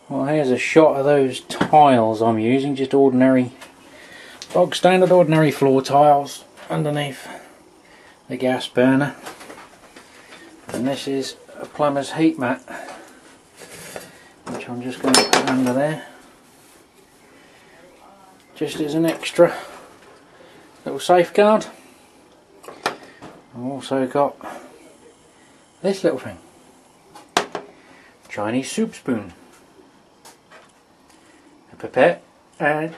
Well, here's a shot of those tiles I'm using, just ordinary, bog standard ordinary floor tiles underneath the gas burner. And this is a plumber's heat mat, which I'm just going to put under there, just as an extra little safeguard. I've also got this little thing, Chinese soup spoon, a pipette and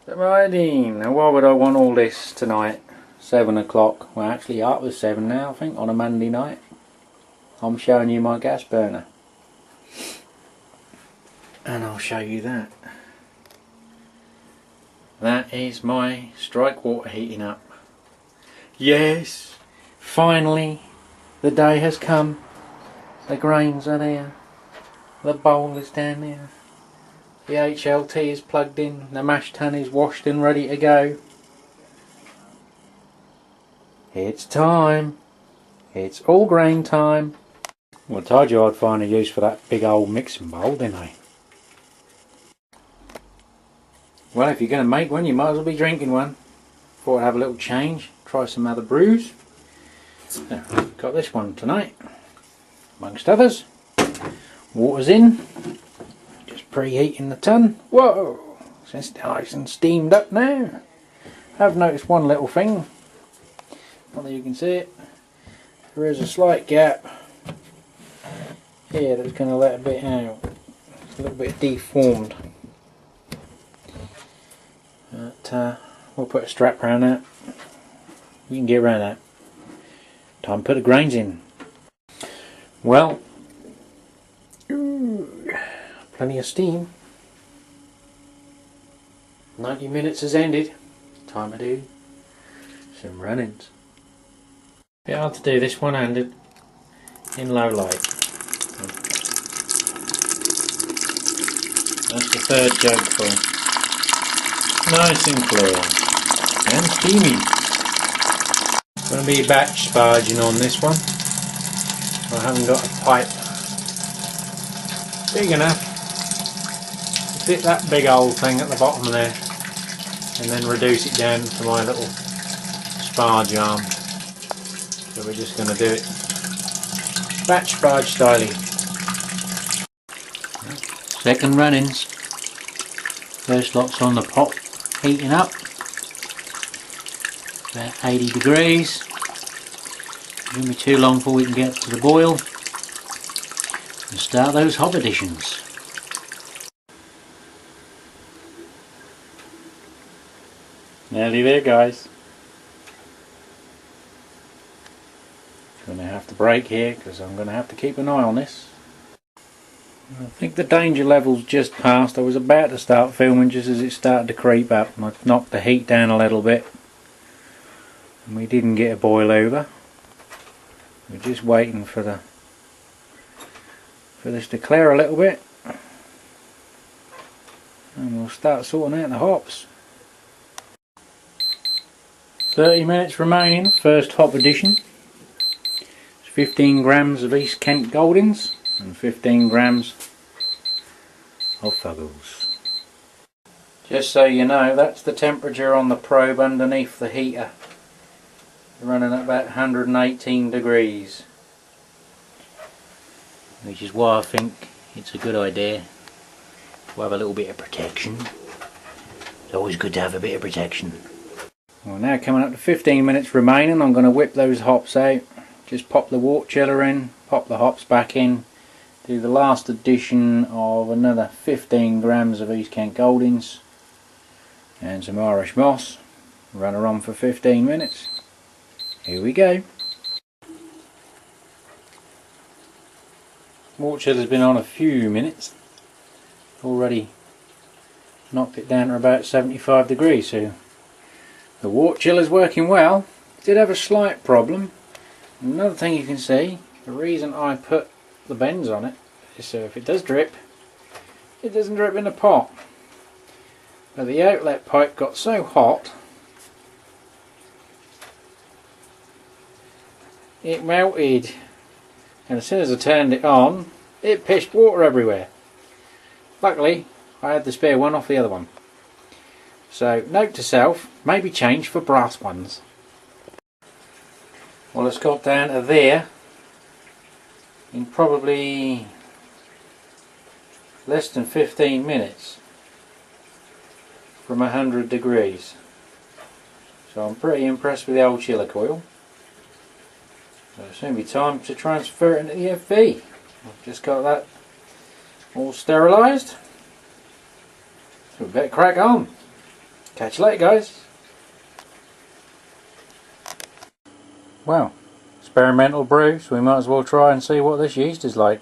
some iodine. Now why would I want all this tonight? 7 o'clock, well actually up was 7 now I think, on a Monday night. I'm showing you my gas burner. And I'll show you that. That is my strike water heating up. Yes, finally the day has come. The grains are there. The bowl is down there. The HLT is plugged in. The mash tun is washed and ready to go. It's time. It's all grain time. Well, I told you I'd find a use for that big old mixing bowl, didn't I? Well, if you're going to make one, you might as well be drinking one. Thought I'd have a little change, try some other brews. So, got this one tonight, amongst others. Water's in, just preheating the tun. Whoa, it's nice and steamed up now. I've noticed one little thing, not that you can see it. There is a slight gap here that's going to let a bit out. It's a little bit deformed. But we'll put a strap around that. You can get around that. Time to put the grains in. Well, plenty of steam. 90 minutes has ended. Time to do some run-ins. Bit hard to do this one-handed in low light. That's the third jug full. Nice and clear and steamy. Going to be batch sparging on this one. I haven't got a pipe big enough to fit that big old thing at the bottom there, and then reduce it down to my little sparge arm. So we're just going to do it batch sparge styling. Second run-ins. First lot's on the pot, heating up, about 80 degrees. It won't be too long before we can get to the boil and start those hop additions. Nearly there, guys. Going to have to break here because I'm going to have to keep an eye on this. I think the danger level's just passed. I was about to start filming just as it started to creep up, and I knocked the heat down a little bit and we didn't get a boil over. We're just waiting for this to clear a little bit and we'll start sorting out the hops. 30 minutes remaining, first hop addition. It's 15 grams of East Kent Goldings and 15 grams of fuggles. Just so you know, that's the temperature on the probe underneath the heater. Running at about 118 degrees, which is why I think it's a good idea to have a little bit of protection. It's always good to have a bit of protection. Well, now coming up to 15 minutes remaining, I'm going to whip those hops out. Just pop the water chiller in, pop the hops back in, do the last addition of another 15 grams of East Kent Goldings and some Irish moss. Run her on for 15 minutes. Here we go. Water chiller's been on a few minutes. Already knocked it down to about 75 degrees, so the water chiller's working well. Did have a slight problem. Another thing you can see, the reason I put the bends on it is so if it does drip, it doesn't drip in the pot. But the outlet pipe got so hot it melted, and as soon as I turned it on, it pissed water everywhere. Luckily I had the spare one off the other one. So note to self, maybe change for brass ones. Well, it's got down to there in probably less than 15 minutes from 100 degrees. So I'm pretty impressed with the old chiller coil. So it'll soon be time to transfer it into the FV. I've just got that all sterilised. So we better crack on. Catch you later, guys. Well, experimental brew, so we might as well try and see what this yeast is like.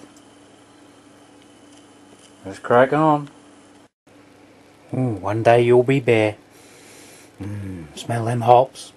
Let's crack on. Ooh, one day you'll be bare. Smell them hops.